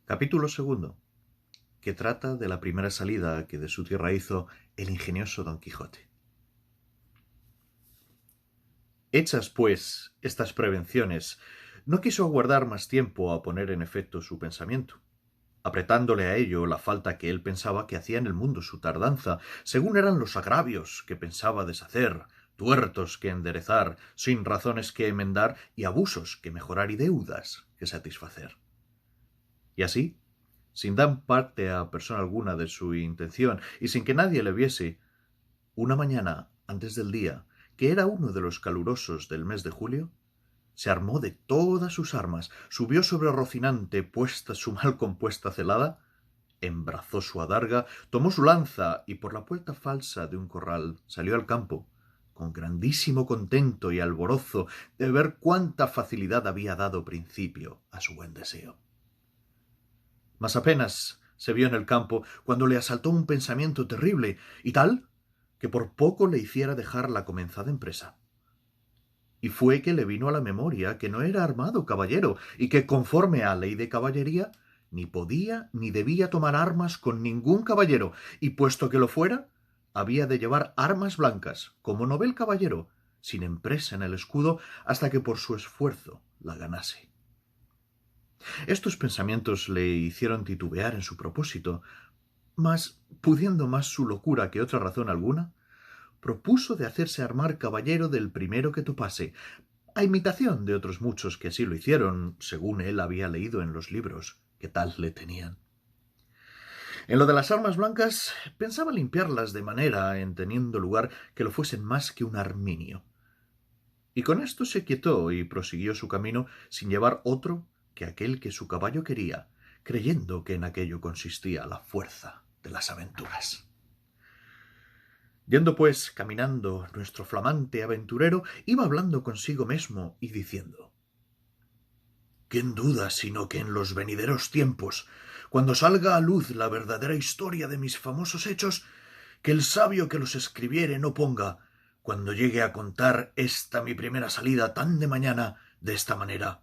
Capítulo segundo, que trata de la primera salida que de su tierra hizo el ingenioso Don Quijote. Hechas, pues, estas prevenciones, no quiso aguardar más tiempo a poner en efecto su pensamiento, apretándole a ello la falta que él pensaba que hacía en el mundo su tardanza, según eran los agravios que pensaba deshacer, tuertos que enderezar, sin razones que enmendar y abusos que mejorar y deudas que satisfacer. Y así, sin dar parte a persona alguna de su intención y sin que nadie le viese, una mañana antes del día, que era uno de los calurosos del mes de julio, se armó de todas sus armas, subió sobre Rocinante puesta su mal compuesta celada, embrazó su adarga, tomó su lanza y por la puerta falsa de un corral salió al campo, con grandísimo contento y alborozo de ver cuánta facilidad había dado principio a su buen deseo. Mas apenas se vio en el campo cuando le asaltó un pensamiento terrible y tal que por poco le hiciera dejar la comenzada empresa. Y fue que le vino a la memoria que no era armado caballero y que, conforme a ley de caballería, ni podía ni debía tomar armas con ningún caballero, y puesto que lo fuera, había de llevar armas blancas, como novel caballero, sin empresa en el escudo, hasta que por su esfuerzo la ganase. Estos pensamientos le hicieron titubear en su propósito, mas, pudiendo más su locura que otra razón alguna, propuso de hacerse armar caballero del primero que topase, a imitación de otros muchos que así lo hicieron, según él había leído en los libros que tal le tenían. En lo de las armas blancas, pensaba limpiarlas de manera, en teniendo lugar, que lo fuesen más que un arminio. Y con esto se quietó y prosiguió su camino sin llevar otro que aquel que su caballo quería, creyendo que en aquello consistía la fuerza de las aventuras. Yendo pues caminando nuestro flamante aventurero, iba hablando consigo mesmo y diciendo: ¿Quién duda sino que en los venideros tiempos, cuando salga a luz la verdadera historia de mis famosos hechos, que el sabio que los escribiere no ponga, cuando llegue a contar esta mi primera salida tan de mañana, de esta manera: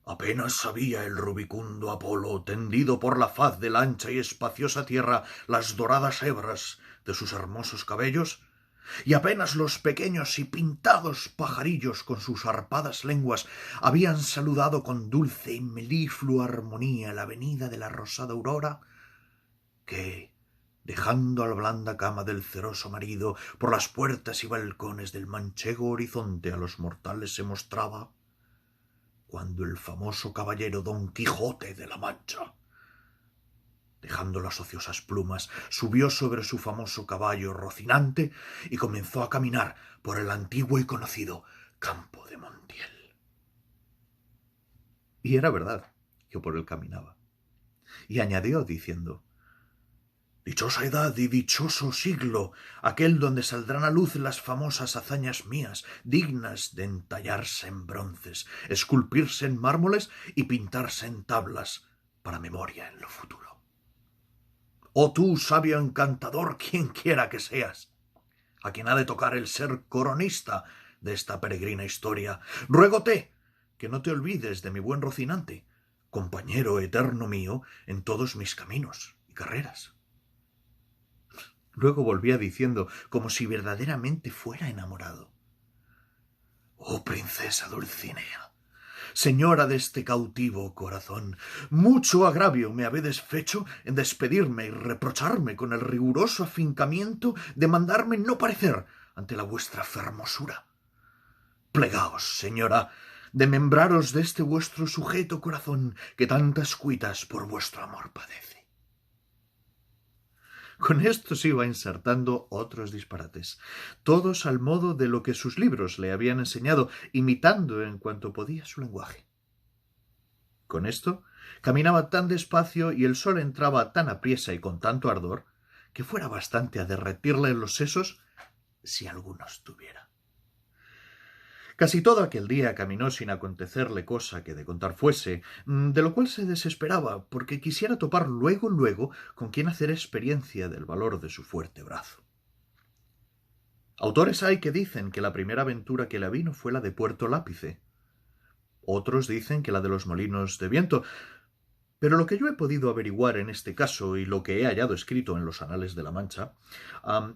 apenas sabía el rubicundo Apolo, tendido por la faz de la ancha y espaciosa tierra, las doradas hebras de sus hermosos cabellos, y apenas los pequeños y pintados pajarillos con sus arpadas lenguas habían saludado con dulce y meliflua armonía la venida de la rosada aurora, que, dejando a la blanda cama del ceroso marido, por las puertas y balcones del manchego horizonte a los mortales se mostraba, cuando el famoso caballero Don Quijote de la Mancha, dejando las ociosas plumas, subió sobre su famoso caballo Rocinante y comenzó a caminar por el antiguo y conocido campo de Montiel. Y era verdad que por él caminaba. Y añadió diciendo: dichosa edad y dichoso siglo, aquel donde saldrán a luz las famosas hazañas mías, dignas de entallarse en bronces, esculpirse en mármoles y pintarse en tablas para memoria en lo futuro. Oh tú, sabio encantador, quien quiera que seas, a quien ha de tocar el ser coronista de esta peregrina historia, ruégote que no te olvides de mi buen Rocinante, compañero eterno mío en todos mis caminos y carreras. Luego volvía diciendo, como si verdaderamente fuera enamorado: oh princesa Dulcinea, señora de este cautivo corazón, mucho agravio me habedes fecho en despedirme y reprocharme con el riguroso afincamiento de mandarme no parecer ante la vuestra fermosura. Plegaos, señora, de membraros de este vuestro sujeto corazón que tantas cuitas por vuestro amor padece. Con esto se iba insertando otros disparates, todos al modo de lo que sus libros le habían enseñado, imitando en cuanto podía su lenguaje. Con esto caminaba tan despacio y el sol entraba tan apriesa y con tanto ardor que fuera bastante a derretirle los sesos si algunos tuviera. Casi todo aquel día caminó sin acontecerle cosa que de contar fuese, de lo cual se desesperaba, porque quisiera topar luego con quien hacer experiencia del valor de su fuerte brazo. Autores hay que dicen que la primera aventura que le avino fue la de Puerto Lápice. Otros dicen que la de los molinos de viento, Pero lo que yo he podido averiguar en este caso y lo que he hallado escrito en los anales de la Mancha,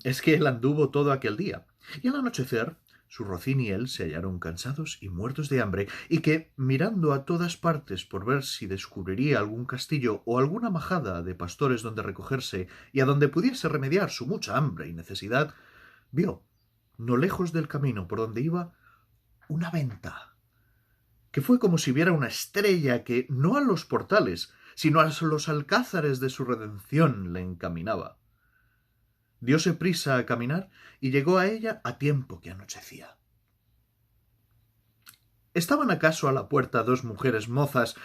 es que él anduvo todo aquel día, y al anochecer su rocín y él se hallaron cansados y muertos de hambre, y que, mirando a todas partes por ver si descubriría algún castillo o alguna majada de pastores donde recogerse y a donde pudiese remediar su mucha hambre y necesidad, vio, no lejos del camino por donde iba, una venta, que fue como si viera una estrella que no a los portales, sino a los alcázares de su redención le encaminaba. Dióse prisa a caminar y llegó a ella a tiempo que anochecía. ¿Estaban acaso a la puerta dos mujeres mozas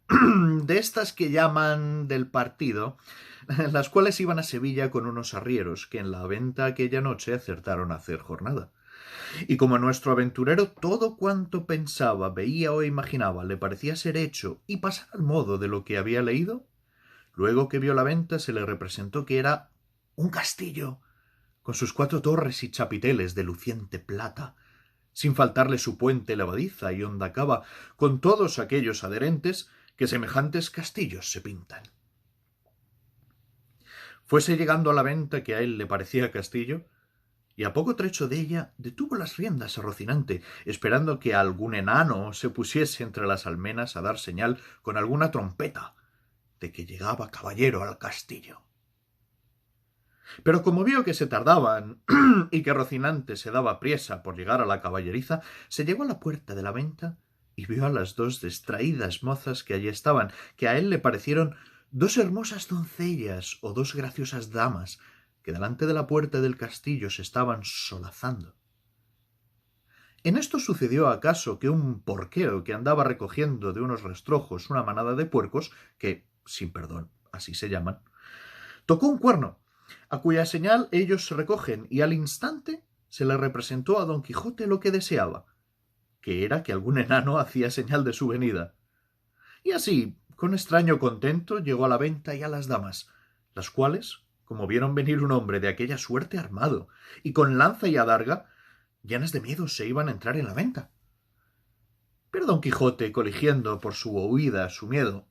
de estas que llaman del partido, las cuales iban a Sevilla con unos arrieros que en la venta aquella noche acertaron a hacer jornada? Y como a nuestro aventurero todo cuanto pensaba, veía o imaginaba le parecía ser hecho y pasar al modo de lo que había leído, luego que vio la venta se le representó que era un castillo, con sus 4 torres y chapiteles de luciente plata, sin faltarle su puente levadiza y honda cava, con todos aquellos adherentes que semejantes castillos se pintan. Fuese llegando a la venta que a él le parecía castillo, y a poco trecho de ella detuvo las riendas a Rocinante, esperando que algún enano se pusiese entre las almenas a dar señal con alguna trompeta de que llegaba caballero al castillo. Pero como vio que se tardaban y que Rocinante se daba priesa por llegar a la caballeriza, se llegó a la puerta de la venta y vio a las 2 distraídas mozas que allí estaban, que a él le parecieron 2 hermosas doncellas o 2 graciosas damas, que delante de la puerta del castillo se estaban solazando. En esto sucedió acaso que un porquero que andaba recogiendo de unos rastrojos una manada de puercos, que, sin perdón, así se llaman, tocó un cuerno, a cuya señal ellos se recogen, y al instante se le representó a don Quijote lo que deseaba, que era que algún enano hacía señal de su venida. Y así, con extraño contento, llegó a la venta y a las damas, las cuales, como vieron venir un hombre de aquella suerte armado, y con lanza y adarga, llenas de miedo se iban a entrar en la venta. Pero don Quijote, coligiendo por su huida su miedo,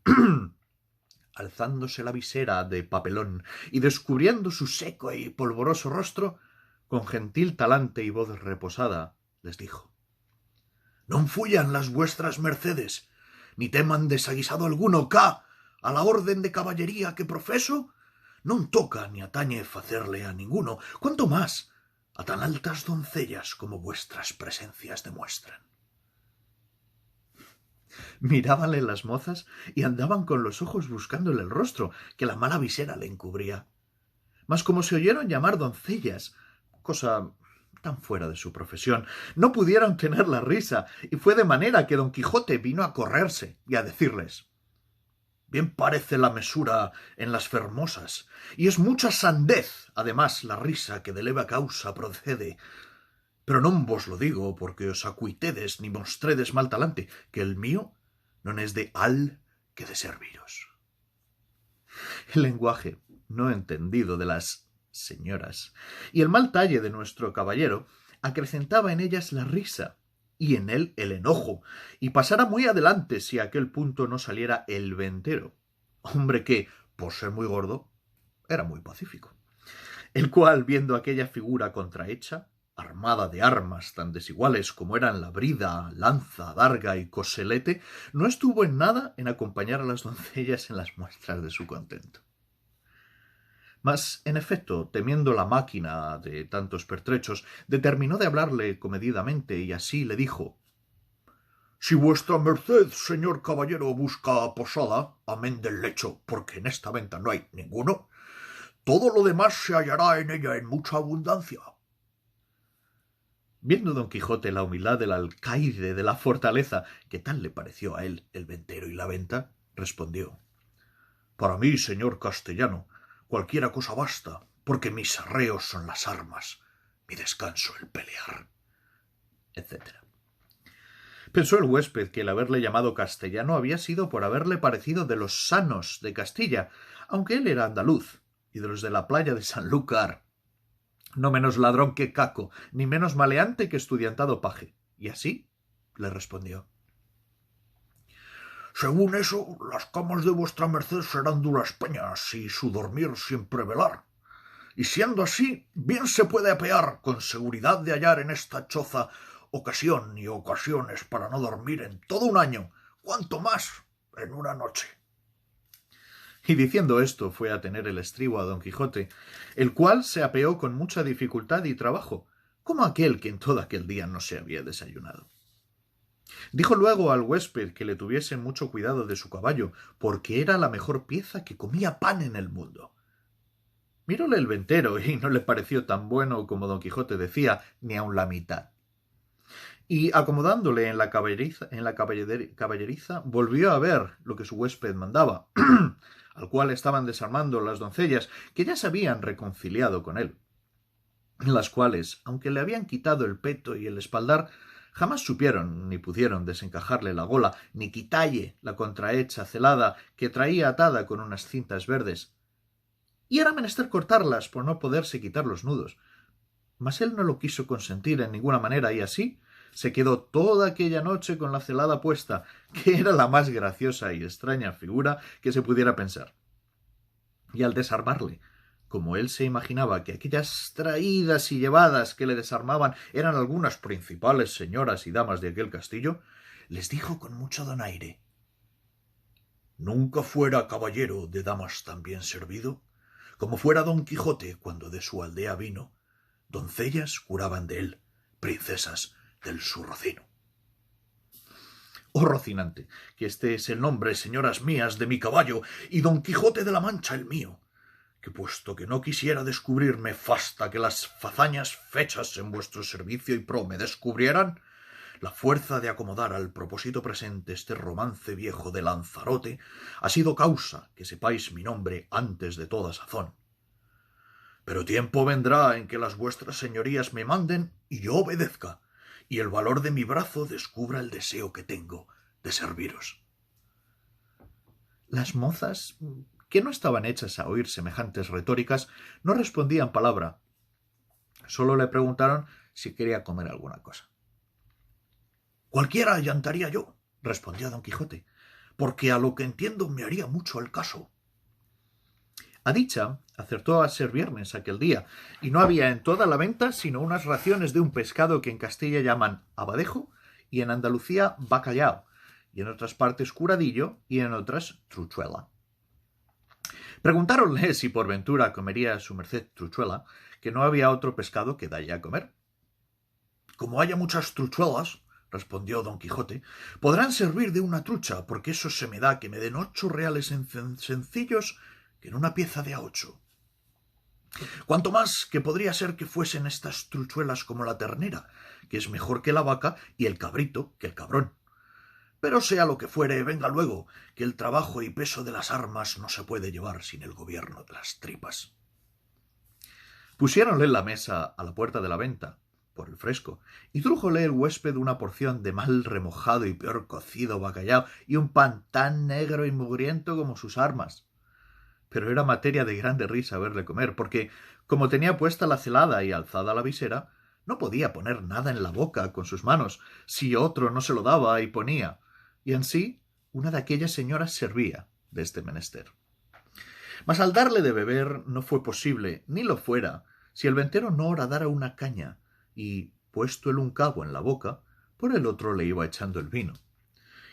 alzándose la visera de papelón y descubriendo su seco y polvoroso rostro, con gentil talante y voz reposada, les dijo: «Non fuyan las vuestras mercedes, ni teman desaguisado alguno, cá, a la orden de caballería que profeso, non toca ni atañe facerle a ninguno, cuanto más a tan altas doncellas como vuestras presencias demuestran». Mirábanle las mozas y andaban con los ojos buscándole el rostro, que la mala visera le encubría. Mas como se oyeron llamar doncellas, cosa tan fuera de su profesión, no pudieron tener la risa, y fue de manera que don Quijote vino a correrse y a decirles: «Bien parece la mesura en las fermosas, y es mucha sandez, además, la risa que de leve causa procede. Pero non vos lo digo porque os acuitedes ni mostredes mal talante, que el mío non es de al que de serviros». El lenguaje no entendido de las señoras y el mal talle de nuestro caballero acrecentaba en ellas la risa y en él el enojo, y pasara muy adelante si a aquel punto no saliera el ventero, hombre que, por ser muy gordo, era muy pacífico, el cual, viendo aquella figura contrahecha, armada de armas tan desiguales como eran la brida, lanza, adarga y coselete, no estuvo en nada en acompañar a las doncellas en las muestras de su contento. Mas, en efecto, temiendo la máquina de tantos pertrechos, determinó de hablarle comedidamente, y así le dijo: «Si vuestra merced, señor caballero, busca posada, amén del lecho, porque en esta venta no hay ninguno, todo lo demás se hallará en ella en mucha abundancia». Viendo don Quijote la humildad del alcaide de la fortaleza, que tal le pareció a él el ventero y la venta, respondió: «Para mí, señor castellano, cualquiera cosa basta, porque mis arreos son las armas, mi descanso el pelear», etc. Pensó el huésped que el haberle llamado castellano había sido por haberle parecido de los sanos de Castilla, aunque él era andaluz, y de los de la playa de Sanlúcar, no menos ladrón que caco, ni menos maleante que estudiantado paje, y así le respondió: Según eso, las camas de vuestra merced serán duras peñas y su dormir siempre velar. Y siendo así, bien se puede apear con seguridad de hallar en esta choza ocasión y ocasiones para no dormir en todo un año, cuanto más en una noche. Y diciendo esto fue a tener el estribo a don Quijote, el cual se apeó con mucha dificultad y trabajo, como aquel que en todo aquel día no se había desayunado. Dijo luego al huésped que le tuviese mucho cuidado de su caballo, porque era la mejor pieza que comía pan en el mundo. Miróle el ventero y no le pareció tan bueno como don Quijote decía, ni aun la mitad. Y acomodándole en la caballeriza, volvió a ver lo que su huésped mandaba, al cual estaban desarmando las doncellas, que ya se habían reconciliado con él, las cuales, aunque le habían quitado el peto y el espaldar, jamás supieron ni pudieron desencajarle la gola, ni quitalle la contrahecha celada que traía atada con unas cintas verdes. Y era menester cortarlas por no poderse quitar los nudos. Mas él no lo quiso consentir en ninguna manera, y así se quedó toda aquella noche con la celada puesta, que era la más graciosa y extraña figura que se pudiera pensar. Y al desarmarle, como él se imaginaba que aquellas traídas y llevadas que le desarmaban eran algunas principales señoras y damas de aquel castillo, les dijo con mucho donaire: «Nunca fuera caballero de damas tan bien servido, como fuera don Quijote cuando de su aldea vino. Doncellas curaban de él, princesas del su Rocino». «Oh, Rocinante, que este es el nombre, señoras mías, de mi caballo, y don Quijote de la Mancha el mío, que puesto que no quisiera descubrirme fasta que las fazañas fechas en vuestro servicio y pro me descubrieran, la fuerza de acomodar al propósito presente este romance viejo de Lanzarote ha sido causa que sepáis mi nombre antes de toda sazón. Pero tiempo vendrá en que las vuestras señorías me manden y yo obedezca, y el valor de mi brazo descubra el deseo que tengo de serviros». Las mozas, que no estaban hechas a oír semejantes retóricas, no respondían palabra. Sólo le preguntaron si quería comer alguna cosa. «Cualquiera allantaría yo», respondió don Quijote, «porque a lo que entiendo me haría mucho el caso». A dicha acertó a ser viernes aquel día, y no había en toda la venta sino unas raciones de un pescado que en Castilla llaman abadejo y en Andalucía bacallao, y en otras partes curadillo y en otras truchuela. Preguntáronle si por ventura comería su merced truchuela, que no había otro pescado que dalle a comer. «Como haya muchas truchuelas», respondió don Quijote, «podrán servir de una trucha, porque eso se me da que me den 8 reales en sencillos que en una pieza de a 8. Cuanto más que podría ser que fuesen estas truchuelas como la ternera, que es mejor que la vaca, y el cabrito que el cabrón. Pero sea lo que fuere, venga luego, que el trabajo y peso de las armas no se puede llevar sin el gobierno de las tripas». Pusiéronle la mesa a la puerta de la venta, por el fresco, y trújole el huésped una porción de mal remojado y peor cocido bacallao y un pan tan negro y mugriento como sus armas. Pero era materia de grande risa verle comer, porque, como tenía puesta la celada y alzada la visera, no podía poner nada en la boca con sus manos, si otro no se lo daba y ponía, y ansí una de aquellas señoras servía de este menester. Mas al darle de beber no fue posible, ni lo fuera, si el ventero no horadara una caña, y, puesto el un cabo en la boca, por el otro le iba echando el vino.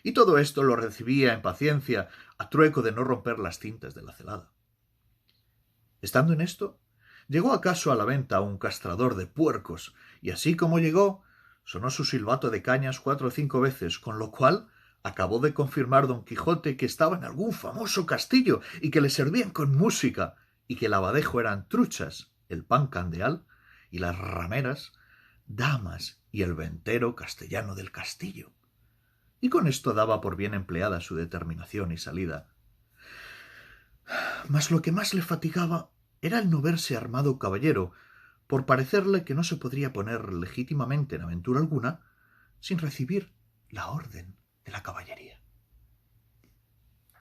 Y todo esto lo recibía en paciencia, a trueco de no romper las cintas de la celada. Estando en esto, llegó acaso a la venta un castrador de puercos, y así como llegó, sonó su silbato de cañas 4 o 5 veces, con lo cual acabó de confirmar don Quijote que estaba en algún famoso castillo, y que le servían con música, y que el abadejo eran truchas, el pan candeal, y las rameras, damas, y el ventero castellano del castillo. Y con esto daba por bien empleada su determinación y salida. Mas lo que más le fatigaba era el no verse armado caballero, por parecerle que no se podría poner legítimamente en aventura alguna sin recibir la orden de la caballería.